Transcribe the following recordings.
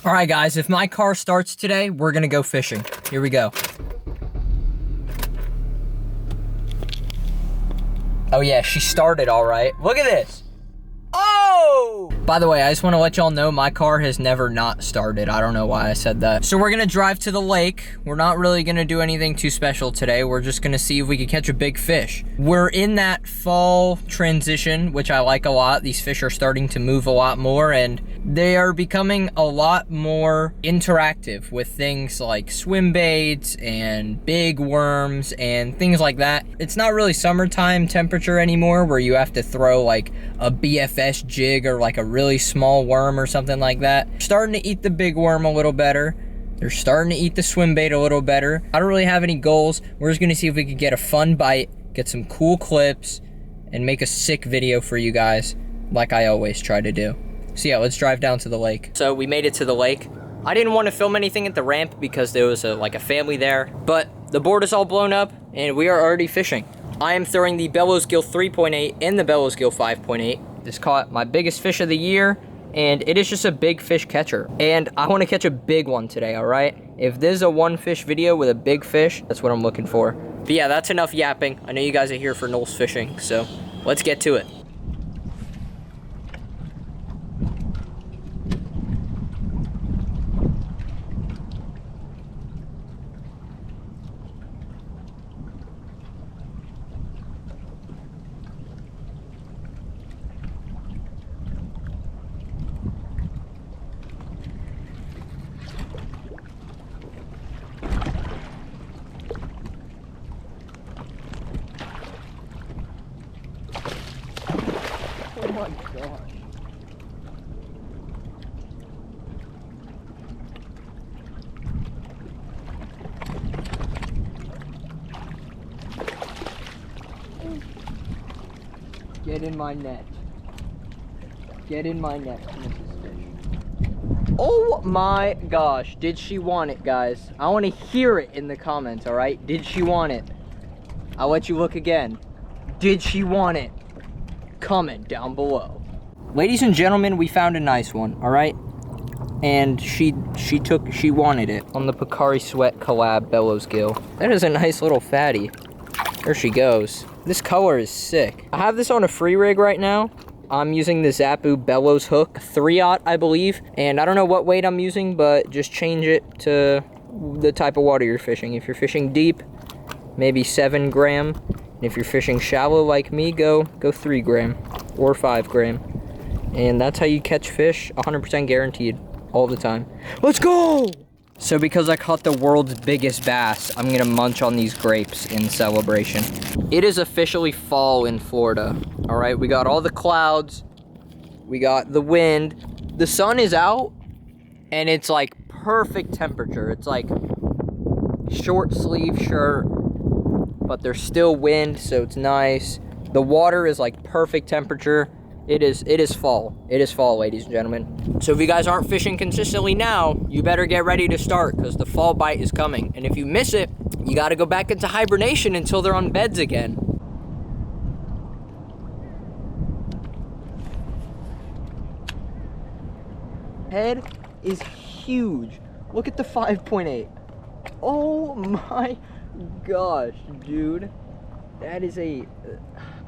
All right, guys, if my car starts today, we're gonna go fishing. Here we go. Oh yeah, she started all right. Look at this. Oh! By the way, I just want to let y'all know my car has never not started. I don't know why I said that. So we're gonna drive to the lake. We're not really gonna do anything too special today. We're just gonna see if we can catch a big fish. We're in that fall transition, which I like a lot. These fish are starting to move a lot more and they are becoming a lot more interactive with things like swim baits and big worms and things like that. It's not really summertime temperature anymore where you have to throw like a BFS jig or like a really small worm or something like that. They're starting to eat the big worm a little better. They're starting to eat the swim bait a little better. I don't really have any goals. We're just gonna see if we can get a fun bite, get some cool clips, and make a sick video for you guys like I always try to do. So yeah, let's drive down to the lake. So we made it to the lake. I didn't want to film anything at the ramp because there was like a family there, but the board is all blown up and we are already fishing. I am throwing the Bellows Gill 3.8 and the Bellows Gill 5.8. This caught my biggest fish of the year and it is just a big fish catcher. And I want to catch a big one today, all right? If this is a one fish video with a big fish, that's what I'm looking for. But yeah, that's enough yapping. I know you guys are here for Noel's Fishing, so let's get to it. Oh my gosh. Get in my net. Get in my net, Mrs. Fish. Oh my gosh, did she want it, guys? I want to hear it in the comments, all right? Did she want it? I'll let you look again. Did she want it? Comment down below. Ladies and gentlemen, we found a nice one, all right? And she wanted it on the Picari Sweat collab Bellows Gill. That is a nice little fatty. There she goes. This color is sick. I have this on a free rig right now. I'm using the Zappu Bellows hook, 3/0, I believe. And I don't know what weight I'm using, but just change it to the type of water you're fishing. If you're fishing deep, maybe 7 gram. And if you're fishing shallow like me, go 3 gram or 5 gram. And that's how you catch fish, 100% guaranteed, all the time. Let's go! So because I caught the world's biggest bass, I'm gonna munch on these grapes in celebration. It is officially fall in Florida. All right, we got all the clouds, we got the wind, the sun is out, and it's like perfect temperature. It's like short sleeve shirt, but there's still wind, so it's nice. The water is like perfect temperature. It is fall. It is fall, ladies and gentlemen. So if you guys aren't fishing consistently now, you better get ready to start because the fall bite is coming. And if you miss it, you got to go back into hibernation until they're on beds again. Head is huge. Look at the 5.8. Oh my gosh, dude. That is I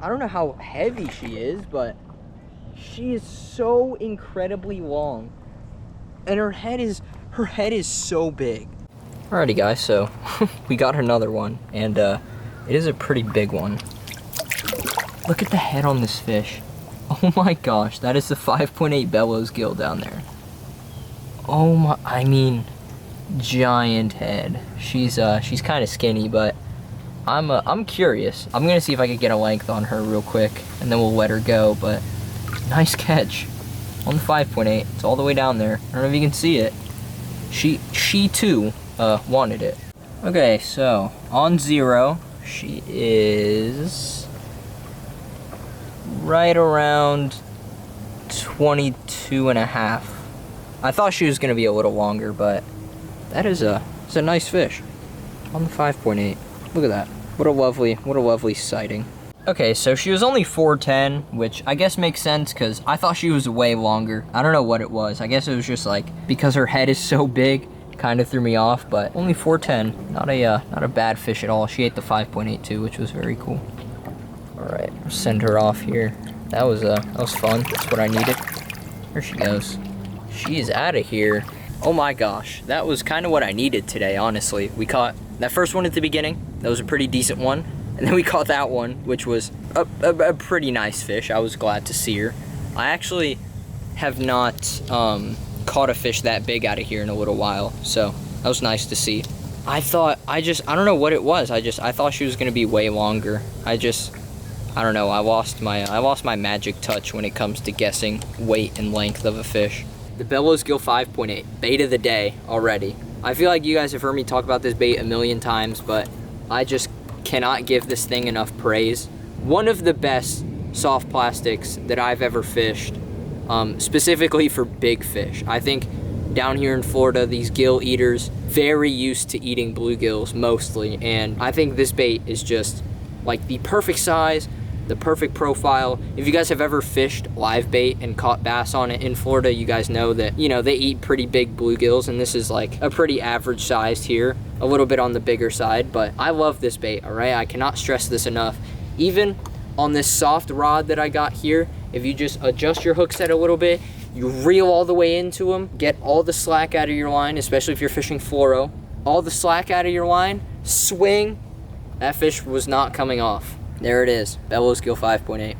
don't know how heavy she is, but she is so incredibly long. And her head is so big. Alrighty guys, so we got another one, and it is a pretty big one. Look at the head on this fish. Oh my gosh, that is the 5.8 Bellows Gill down there. Oh my, I mean, giant head. She's kind of skinny, but I'm curious. I'm gonna see if I could get a length on her real quick, and then we'll let her go. But nice catch on the 5.8. It's all the way down there. I don't know if you can see it. She too wanted it. Okay, so on 0, she is right around 22.5. I thought she was gonna be a little longer, but that is it's a nice fish on the 5.8. Look at that. What a lovely sighting. Okay, so she was only 4'10", which I guess makes sense because I thought she was way longer. I don't know what it was. I guess it was just like, because her head is so big, kind of threw me off, but only 4'10", not a bad fish at all. She ate the 5.82, which was very cool. All right, send her off here. That was fun. That's what I needed. There she goes. She is out of here. Oh my gosh, that was kind of what I needed today, honestly. We caught that first one at the beginning. That was a pretty decent one. And then we caught that one, which was a pretty nice fish. I was glad to see her. I actually have not caught a fish that big out of here in a little while, so that was nice to see. I don't know what it was. I thought she was gonna be way longer. I don't know. I lost my magic touch when it comes to guessing weight and length of a fish. The Bellows Gill 5.8, bait of the day already. I feel like you guys have heard me talk about this bait a million times, but I just cannot give this thing enough praise. One of the best soft plastics that I've ever fished, specifically for big fish. I think down here in Florida, these gill eaters, very used to eating bluegills mostly, and I think this bait is just like the perfect size, the perfect profile. If you guys have ever fished live bait and caught bass on it in Florida, you guys know that, you know, they eat pretty big bluegills, and this is like a pretty average sized here, a little bit on the bigger side, but I love this bait, all right? I cannot stress this enough. Even on this soft rod that I got here, if you just adjust your hook set a little bit, you reel all the way into them, get all the slack out of your line, especially if you're fishing fluoro, all the slack out of your line, swing, that fish was not coming off. There it is, Bellows Gill 5.8.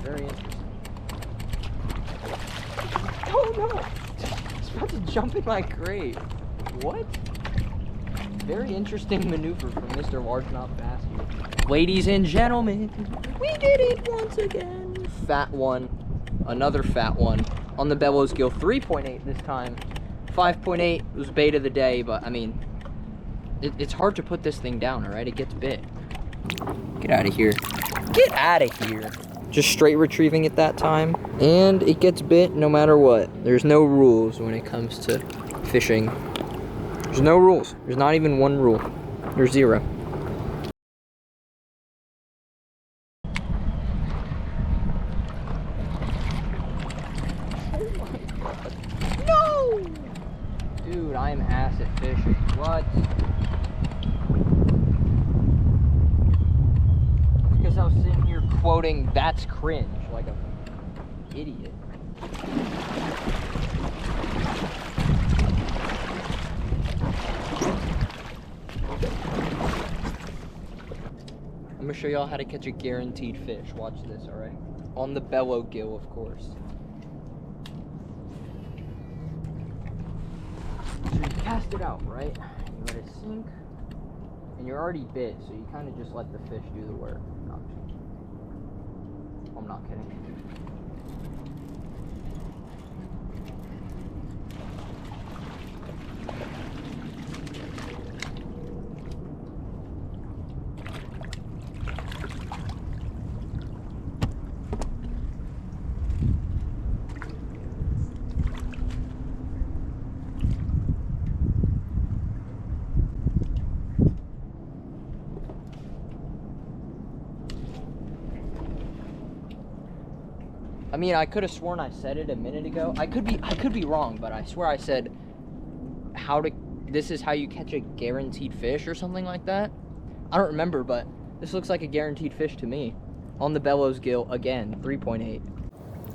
Very interesting. Oh no! It's about to jump in my crate. What? Very interesting maneuver from Mr. Largemouth Bass here. Ladies and gentlemen, we did it once again. Fat one, another fat one on the Bellows Gill 3.8 this time. 5.8 was bait of the day, but I mean, it's hard to put this thing down, all right? It gets bit. Get out of here. Get out of here. Just straight retrieving it that time, and it gets bit no matter what. There's no rules when it comes to fishing. There's no rules. There's not even one rule. There's zero. No! Dude, I am ass at fishing. What? Because I was sitting here quoting "That's cringe" like an idiot. I'm gonna show y'all how to catch a guaranteed fish. Watch this, all right? On the bellow gill, of course. So you cast it out, right? You let it sink, and you're already bit, so you kind of just let the fish do the work. No, I'm not kidding. I mean, I could have sworn I said it a minute ago. I could be wrong, but I swear I said this is how you catch a guaranteed fish or something like that. I don't remember, but this looks like a guaranteed fish to me. On the bellows gill again, 3.8.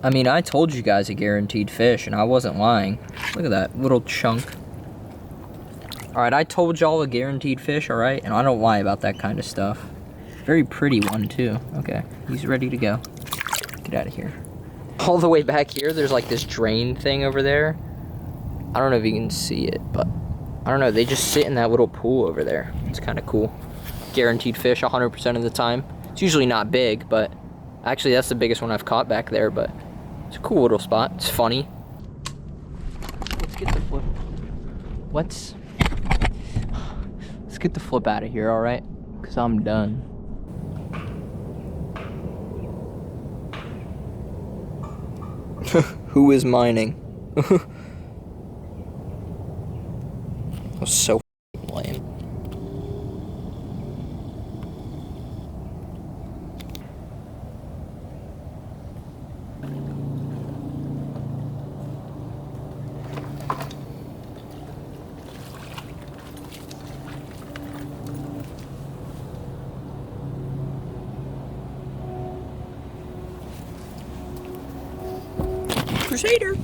I mean, I told you guys a guaranteed fish, and I wasn't lying. Look at that little chunk. All right, I told y'all a guaranteed fish, all right? And I don't lie about that kind of stuff. Very pretty one, too. Okay, he's ready to go. Get out of here. All the way back here, there's like this drain thing over there. I don't know if you can see it, but I don't know. They just sit in that little pool over there. It's kind of cool. Guaranteed fish 100% of the time. It's usually not big, but actually that's the biggest one I've caught back there, but it's a cool little spot. It's funny. Let's get the flip. Let's get the flip out of here, all right? Because I'm done. Who is mining? That was so lame. Crusader.